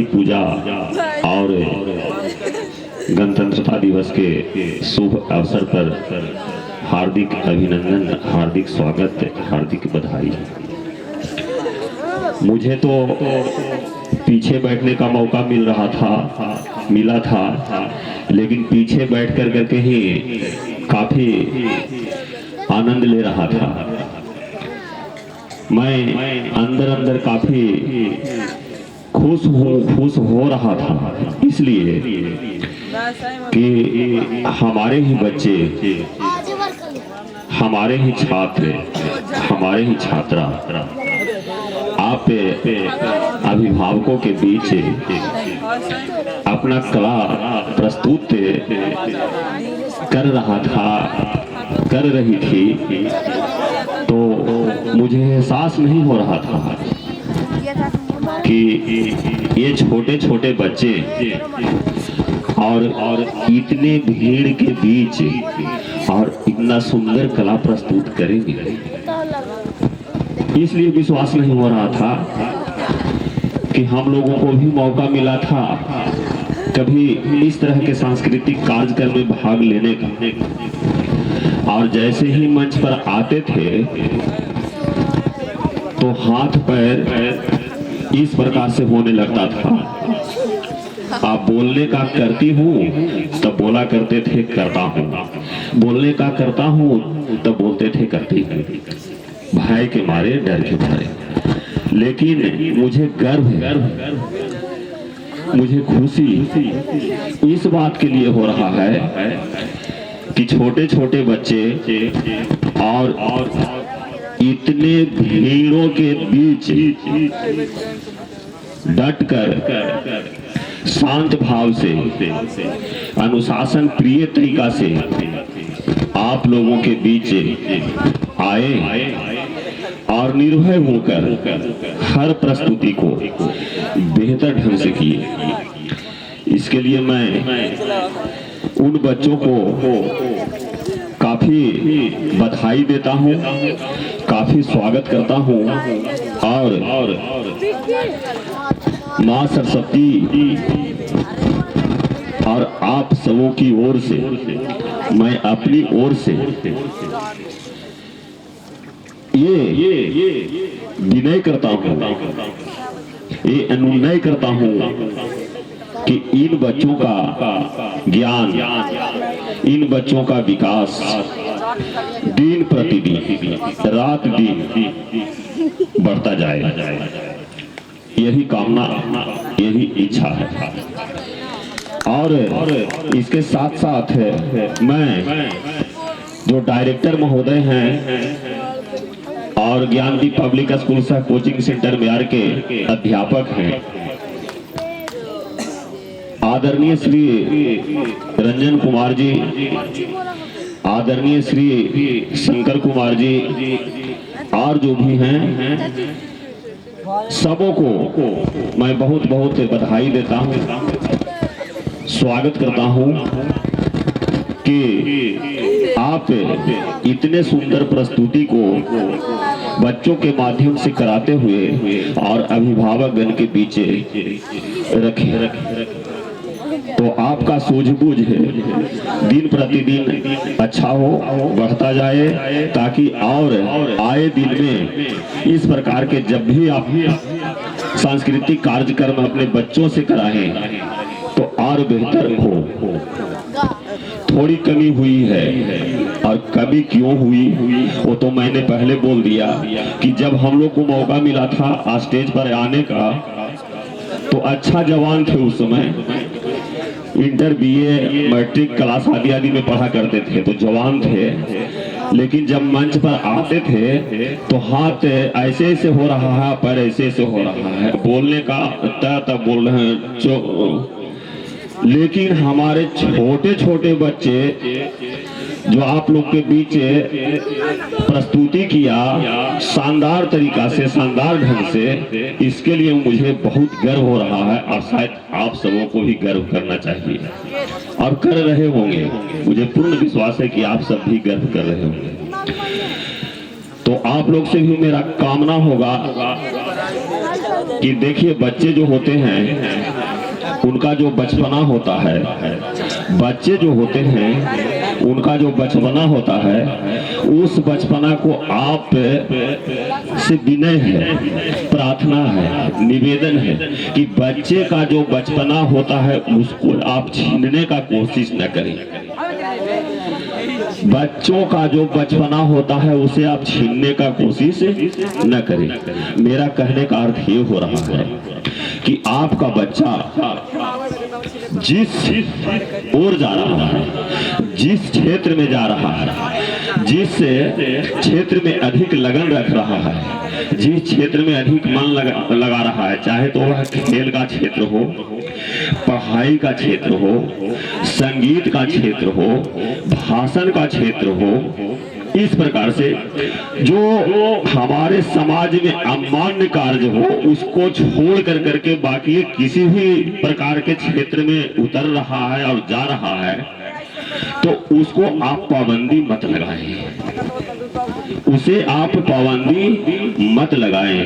पूजा और गणतंत्रता दिवस के शुभ अवसर पर हार्दिक अभिनंदन, हार्दिक स्वागत, हार्दिक बधाई। मुझे तो पीछे बैठने का मौका मिला था, लेकिन पीछे बैठ कर करके ही काफी आनंद ले रहा था। मैं अंदर अंदर काफी खुश हो रहा था, इसलिए कि हमारे ही बच्चे, हमारे ही छात्र, हमारे ही छात्रा आप अभिभावकों के बीच अपना कला प्रस्तुत कर रही थी, तो मुझे एहसास नहीं हो रहा था कि ये छोटे छोटे बच्चे और इतने भीड़ के बीच और इतना सुंदर कला प्रस्तुत करेंगे। इसलिए विश्वास नहीं हो रहा था कि हम लोगों को भी मौका मिला था कभी इस तरह के सांस्कृतिक कार्यक्रम में भाग लेने का। और जैसे ही मंच पर आते थे तो हाथ पैर इस प्रकार से होने लगता था। आप बोलने का करती हूँ तब बोला करते थे करता हूँ, बोलने का करता हूँ तब बोलते थे करती हूँ, भय के मारे, डर के मारे। लेकिन मुझे गर्व, मुझे खुशी इस बात के लिए हो रहा है कि छोटे छोटे बच्चे और इतने भीड़ों के बीच डट कर शांत भाव से, अनुशासन प्रिय तरीका से आप लोगों के बीच आए और निर्भय होकर हर प्रस्तुति को बेहतर ढंग से किए। इसके लिए मैं उन बच्चों को काफी बधाई देता हूँ, काफी स्वागत करता हूँ और माँ सरस्वती और आप सबों की ओर से मैं अपनी ओर से ये विनय करता हूँ, ये अनुनय करता हूँ कि इन बच्चों का ज्ञान, इन बच्चों का विकास दिन प्रतिदिन, रात दिन बढ़ता जाए। यही कामना, यही इच्छा है। और इसके साथ साथ मैं जो डायरेक्टर महोदय हैं और ज्ञानदीप पब्लिक स्कूल सह कोचिंग सेंटर बिहार के अध्यापक हैं, आदरणीय श्री रंजन कुमार जी, आदरणीय श्री शंकर कुमार जी और जो भी हैं, सबों को मैं बहुत बहुत बधाई देता हूं, स्वागत करता हूं कि आप इतने सुंदर प्रस्तुति को बच्चों के माध्यम से कराते हुए और अभिभावक गण के बीच रखे। तो आपका सूझबूझ है दिन प्रतिदिन अच्छा हो, बढ़ता जाए, ताकि और आए दिन में इस प्रकार के जब भी आप सांस्कृतिक कार्यक्रम अपने बच्चों से कराएं तो और बेहतर हो। थोड़ी कमी हुई है, और कमी क्यों हुई वो तो मैंने पहले बोल दिया कि जब हम लोग को मौका मिला था स्टेज पर आने का तो अच्छा जवान थे उस समय, इंटर बीए मैट्रिक क्लास आदि में पढ़ा करते थे, तो जवान थे। लेकिन जब मंच पर आते थे तो हाथ ऐसे ऐसे हो रहा है, पैर ऐसे ऐसे हो रहा है, बोलने का तब बोल रहे हैं। लेकिन हमारे छोटे छोटे बच्चे जो आप लोग के बीच प्रस्तुति किया शानदार तरीका से, शानदार ढंग से, इसके लिए मुझे बहुत गर्व हो रहा है और शायद आप सबों को भी गर्व करना चाहिए और कर रहे होंगे। मुझे पूर्ण विश्वास है कि आप सब भी गर्व कर रहे होंगे। तो आप लोग से भी मेरा कामना होगा कि देखिए, बच्चे जो होते हैं उनका जो बचपना होता है, बच्चे जो होते हैं उनका जो बचपना होता है, उस बचपना को आप से विनय है, प्रार्थना है, निवेदन है कि बच्चे का जो बचपना होता है उसको आप छीनने का कोशिश न करें। बच्चों का जो बचपना होता है उसे आप छीनने का कोशिश न करें। मेरा कहने का अर्थ ये हो रहा है कि आपका बच्चा जिस ओर जा रहा है, जिस क्षेत्र में जा रहा है, जिस क्षेत्र में अधिक लगन रख रहा है, जिस क्षेत्र में अधिक मन लगा रहा है, चाहे तो वह खेल का क्षेत्र हो, पढ़ाई का क्षेत्र हो, संगीत का क्षेत्र हो, भाषण का क्षेत्र हो, इस प्रकार से जो हमारे समाज में अमान्य कार्य हो उसको छोड़ कर करके बाकी किसी भी प्रकार के क्षेत्र में उतर रहा है और जा रहा है, तो उसको आप पाबंदी मत लगाएं, उसे आप पाबंदी मत लगाएं।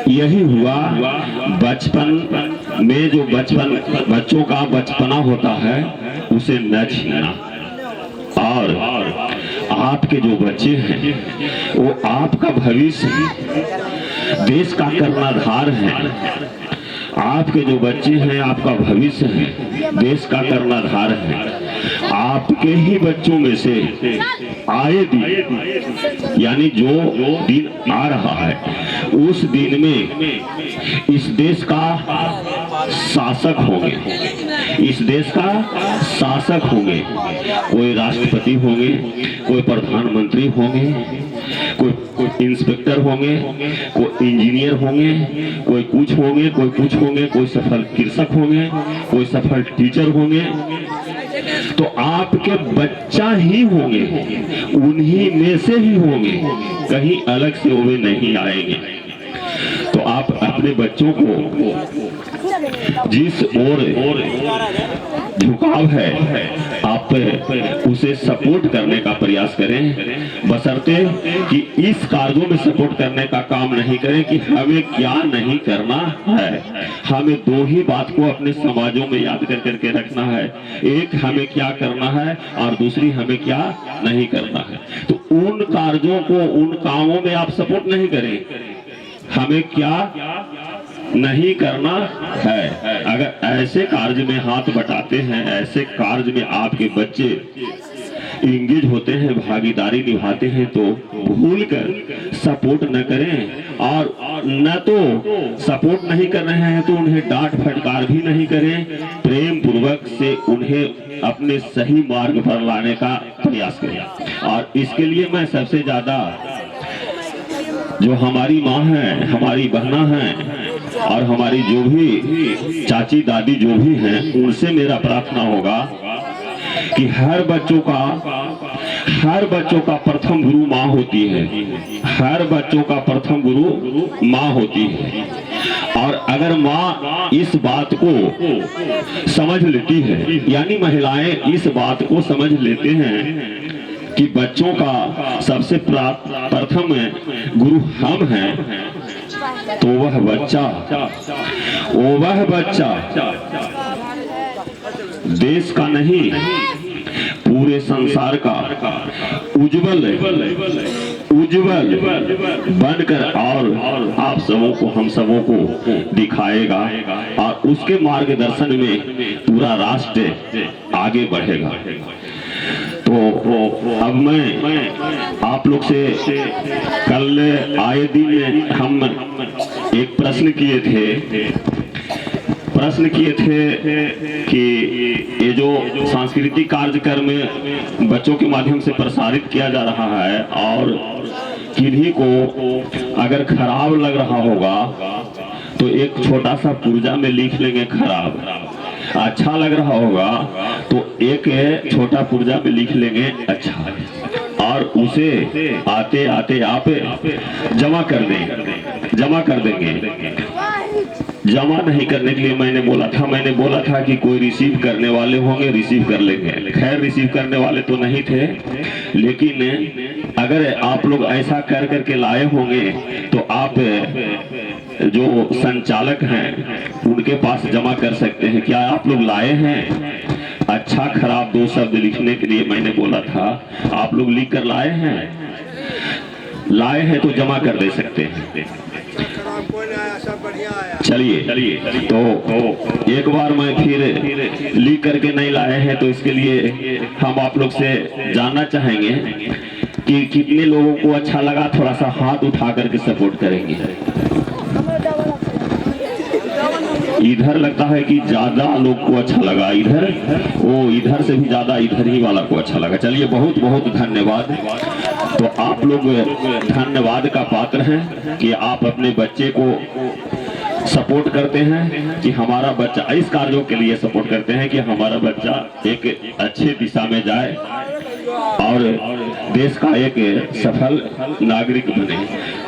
यही हुआ बचपन में जो बच्चों का बचपना होता है उसे न छीनना। और आपके जो बच्चे हैं वो आपका भविष्य, देश का कर्णधार है। आपके जो बच्चे हैं आपका भविष्य है, देश का कर्णधार है। आपके ही बच्चों में से आए दिन, यानी जो दिन आ रहा है उस दिन में इस देश का शासक होंगे, इस देश का शासक होंगे। कोई राष्ट्रपति होंगे, कोई प्रधानमंत्री होंगे, कोई इंस्पेक्टर होंगे, कोई इंजीनियर होंगे, कोई कुछ होंगे, कोई कुछ होंगे, कोई सफल कृषक होंगे, कोई सफल टीचर होंगे। तो आपके बच्चा ही होंगे, उन्हीं में से ही होंगे, कहीं अलग से वे नहीं आएंगे। तो आप अपने बच्चों को जिस ओर झुकाव है आप उसे सपोर्ट करने का प्रयास करें, बशर्ते कि इस कार्यों में सपोर्ट करने का काम नहीं करें कि हमें क्या नहीं करना है। हमें दो ही बात को अपने समाजों में याद कर करके रखना है, एक हमें क्या करना है और दूसरी हमें क्या नहीं करना है। तो उन कार्यों को, उन कामों में आप सपोर्ट नहीं करें, हमें क्या नहीं करना है। अगर ऐसे कार्य में हाथ बटाते हैं, ऐसे कार्य में आपके बच्चे इंगेज होते हैं, भागीदारी निभाते हैं, तो भूलकर सपोर्ट न करें। और न तो सपोर्ट नहीं कर रहे हैं तो उन्हें डांट फटकार भी नहीं करें, प्रेम पूर्वक से उन्हें अपने सही मार्ग पर लाने का प्रयास करें। और इसके लिए मैं सबसे ज्यादा जो हमारी माँ है, हमारी बहना है और हमारी जो भी चाची दादी जो भी हैं, उनसे मेरा प्रार्थना होगा कि हर बच्चों का प्रथम गुरु माँ होती है। हर बच्चों का प्रथम गुरु माँ होती है। और अगर माँ इस बात को समझ लेती है, यानी महिलाएं इस बात को समझ लेते हैं कि बच्चों का सबसे प्रथम गुरु हम हैं, तो वह बच्चा देश का नहीं पूरे संसार का उज्जवल बनकर और आप सबों को, हम सबों को दिखाएगा और उसके मार्गदर्शन में पूरा राष्ट्र आगे बढ़ेगा। तो अब मैं आप लोग से कल आए दिन हम एक प्रश्न किए थे कि ये जो सांस्कृतिक कार्यक्रम बच्चों के माध्यम से प्रसारित किया जा रहा है और किन्हीं को अगर खराब लग रहा होगा तो एक छोटा सा पुर्जा में लिख लेंगे खराब, अच्छा लग रहा होगा तो एक छोटा पुर्जा में लिख लेंगे अच्छा, और उसे आते आते आप जमा कर देंगे। जमा नहीं करने के लिए मैंने बोला था कि कोई रिसीव करने वाले होंगे, रिसीव कर लेंगे। खैर रिसीव करने वाले तो नहीं थे, लेकिन अगर आप लोग ऐसा कर करके लाए होंगे तो आप जो संचालक हैं उनके पास जमा कर सकते हैं। क्या आप लोग लाए हैं? अच्छा खराब 2 शब्द लिखने के लिए मैंने बोला था, आप लोग लिख कर लाए हैं? लाए हैं तो जमा कर दे सकते हैं। चलिए तो एक बार मैं फिर लिख करके नहीं लाए हैं तो इसके लिए हम आप लोग से जानना चाहेंगे कि कितने लोगों को अच्छा लगा। थोड़ा सा हाथ उठा करके सपोर्ट करेंगे। इधर लगता है कि ज्यादा लोग को अच्छा लगा, इधर से भी ज्यादा इधर ही वाला को अच्छा लगा। चलिए बहुत बहुत धन्यवाद। तो आप लोग धन्यवाद का पात्र हैं कि आप अपने बच्चे को सपोर्ट करते हैं, कि हमारा बच्चा इस कार्यों के लिए सपोर्ट करते हैं कि हमारा बच्चा एक अच्छे दिशा में जाए और देश का एक सफल नागरिक बने।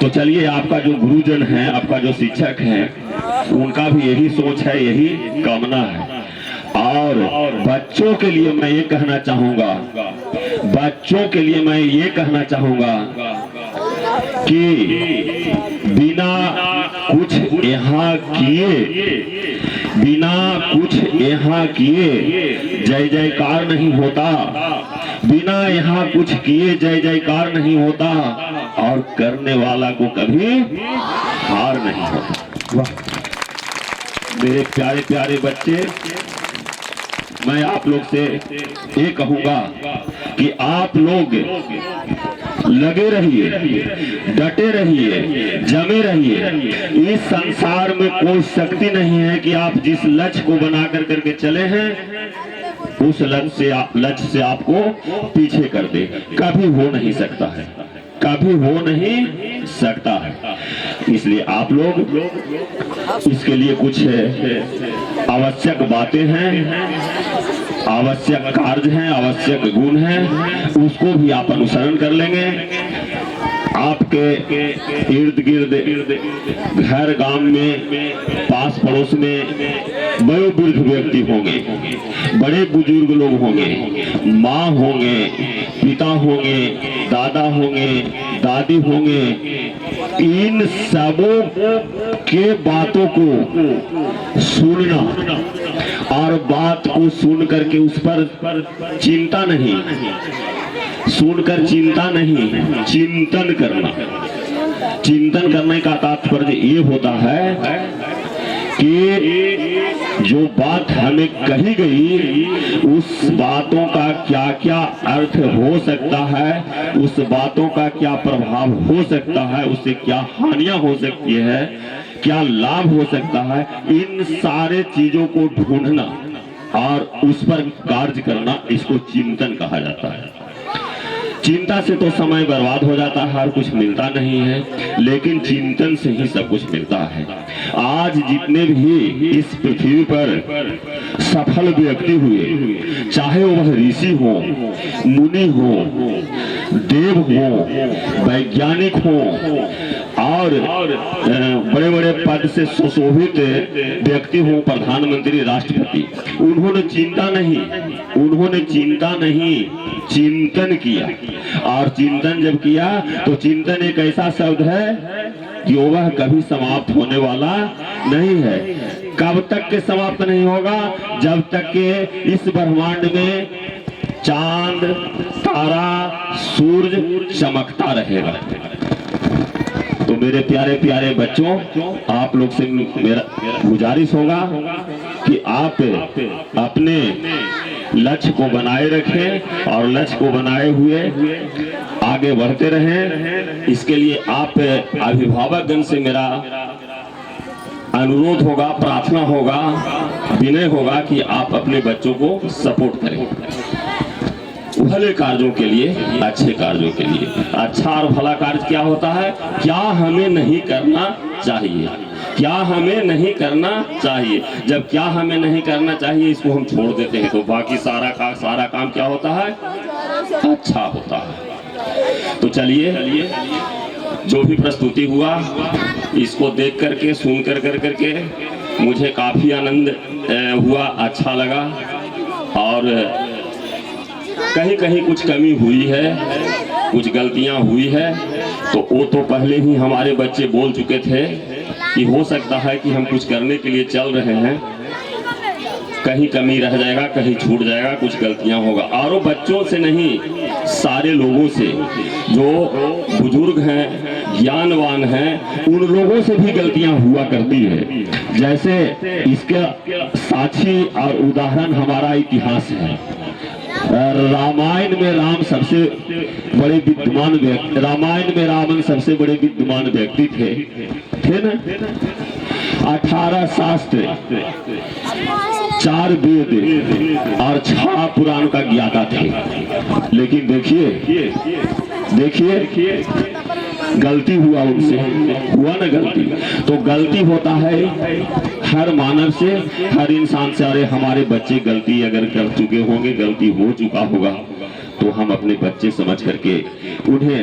तो चलिए, आपका जो गुरुजन है, आपका जो शिक्षक है, उनका भी यही सोच है, यही कामना है। और बच्चों के लिए मैं ये कहना चाहूंगा, कि बिना कुछ यहाँ किए जय जयकार नहीं होता, बिना यहाँ कुछ किए जय जयकार नहीं होता, और करने वाला को कभी हार नहीं होता। वाह मेरे प्यारे प्यारे बच्चे, मैं आप लोग से ये कहूंगा कि आप लोग लगे रहिए, डटे रहिए, जमे रहिए। इस संसार में कोई शक्ति नहीं है कि आप जिस लक्ष्य को बना करके चले हैं उस लक्ष्य से आपको पीछे कर दे। कभी हो नहीं सकता है, कभी हो नहीं सकता है। इसलिए आप लोग इसके लिए कुछ आवश्यक बातें हैं, आवश्यक कार्य हैं, आवश्यक गुण हैं, उसको भी आप अनुसरण कर लेंगे। आपके इर्द गिर्द घर गांव में, पास पड़ोस में वयोवृद्ध व्यक्ति होंगे, बड़े बुजुर्ग लोग होंगे, माँ होंगे, पिता होंगे, दादा होंगे, दादी होंगे। इन सबों के बातों को सुनना और बात को सुन करके उस पर चिंता नहीं, सुनकर चिंता नहीं, चिंतन करना। चिंतन करने का तात्पर्य ये होता है कि जो बात हमें कही गई उस बातों का क्या क्या अर्थ हो सकता है, उस बातों का क्या प्रभाव हो सकता है, उससे क्या हानियां हो सकती है, क्या लाभ हो सकता है, इन सारे चीजों को ढूंढना और उस पर कार्य करना, इसको चिंतन कहा जाता है। चिंता से तो समय बर्बाद हो जाता है और कुछ मिलता नहीं है, लेकिन चिंतन से ही सब कुछ मिलता है। आज जितने भी इस पृथ्वी पर सफल व्यक्ति हुए, चाहे वह ऋषि हो, मुनि हो, देव हो, वैज्ञानिक हो और बड़े बड़े पद से सुशोभित व्यक्ति हो, प्रधानमंत्री, राष्ट्रपति, उन्होंने चिंता नहीं, चिंतन किया। और चिंतन जब किया तो चिंतन एक ऐसा शब्द है कि वह कभी समाप्त होने वाला नहीं है। कब तक के समाप्त नहीं होगा? जब तक के इस ब्रह्मांड में चांद, तारा, सूरज चमकता रहेगा। तो मेरे प्यारे प्यारे बच्चों, आप लोग से मेरा गुजारिश होगा कि आप अपने लक्ष्य को बनाए रखें और लक्ष्य को बनाए हुए आगे बढ़ते रहें। इसके लिए आप अभिभावकगण से मेरा अनुरोध होगा, प्रार्थना होगा, विनय होगा कि आप अपने बच्चों को सपोर्ट करें भले कार्यों के लिए, अच्छे कार्यों के लिए। अच्छा और भला कार्य क्या होता है? क्या हमें नहीं करना चाहिए, क्या हमें नहीं करना चाहिए। जब क्या हमें नहीं करना चाहिए इसको हम छोड़ देते हैं तो बाकी सारा काम क्या होता है? अच्छा होता है। तो चलिए, जो भी प्रस्तुति हुआ इसको देख करके, सुन करके मुझे काफी आनंद हुआ, अच्छा लगा। और कहीं कहीं कुछ कमी हुई है कुछ गलतियां हुई है तो वो तो पहले ही हमारे बच्चे बोल चुके थे कि हो सकता है कि हम कुछ करने के लिए चल रहे हैं, कहीं कमी रह जाएगा, कहीं छूट जाएगा, कुछ गलतियां होगा। और वो बच्चों से नहीं, सारे लोगों से, जो बुजुर्ग हैं, ज्ञानवान हैं, उन लोगों से भी गलतियां हुआ करती है। जैसे इसका साक्षी और उदाहरण हमारा इतिहास है। रामायण में राम सबसे बड़े विद्वान व्यक्ति, रामायण में रावण सबसे बड़े विद्वान व्यक्ति थे ना। 18 शास्त्र, 4 वेद और 6 पुराण का ज्ञाता थे। लेकिन देखिए गलती हुआ, उनसे हुआ ना गलती। तो गलती होता है हर मानव से, हर इंसान से। अरे हमारे बच्चे गलती अगर कर चुके होंगे, गलती हो चुका होगा, तो हम अपने बच्चे समझ करके उन्हें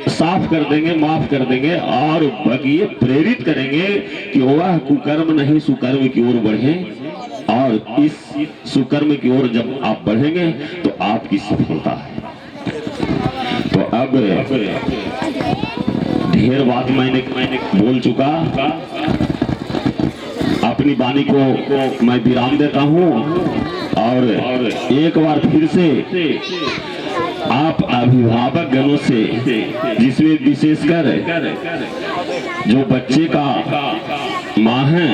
साफ कर देंगे, माफ कर देंगे, और बल्कि प्रेरित करेंगे कि वह कुकर्म नहीं सुकर्म की ओर बढ़े। और इस सुकर्म की ओर जब आप बढ़ेंगे तो आपकी सफलता है। तो अब ढेर बात मैंने बोल चुका, अपनी वाणी को मैं विराम देता हूँ। और एक बार फिर से आप अभिभावक गणों से, जिसमें विशेषकर जो बच्चे का माँ है,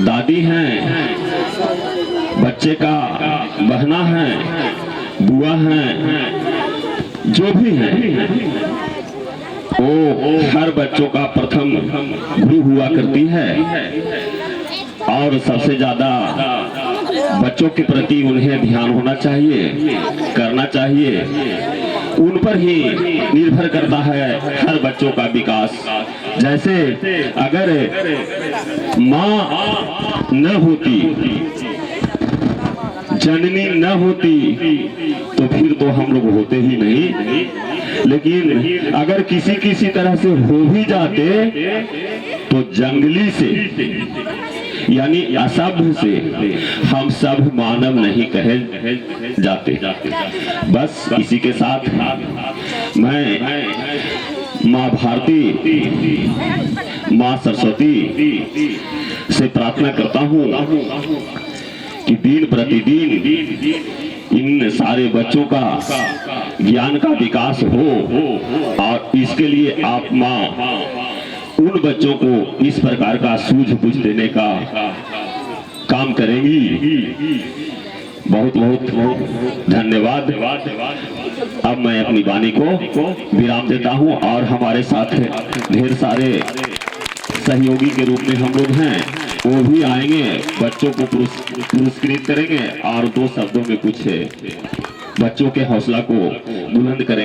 दादी हैं, बच्चे का बहना है, बुआ हैं, जो भी हैं, वो हर बच्चों का प्रथम गुरु हुआ करती है। और सबसे ज्यादा बच्चों के प्रति उन्हें ध्यान होना चाहिए, करना चाहिए। उन पर ही निर्भर करता है हर बच्चों का विकास। जैसे अगर माँ न होती, जननी न होती, तो फिर तो हम लोग होते ही नहीं। लेकिन अगर किसी तरह से हो भी जाते तो जंगली से, यानी असभ्य से हम सब मानव नहीं कहे जाते। बस इसी के साथ मैं माँ भारती, माँ सरस्वती से प्रार्थना करता हूँ कि दिन प्रतिदिन इन सारे बच्चों का ज्ञान का विकास हो। और इसके लिए आप माँ उन बच्चों को इस प्रकार का सूझबूझ देने का काम करेंगी। बहुत बहुत धन्यवाद। अब मैं अपनी वाणी को विराम देता हूँ। और हमारे साथ ढेर सारे सहयोगी के रूप में हम लोग हैं, वो भी आएंगे, बच्चों को पुरस्कृत करेंगे और 2 शब्दों में कुछ बच्चों के हौसला को बुलंद करेंगे।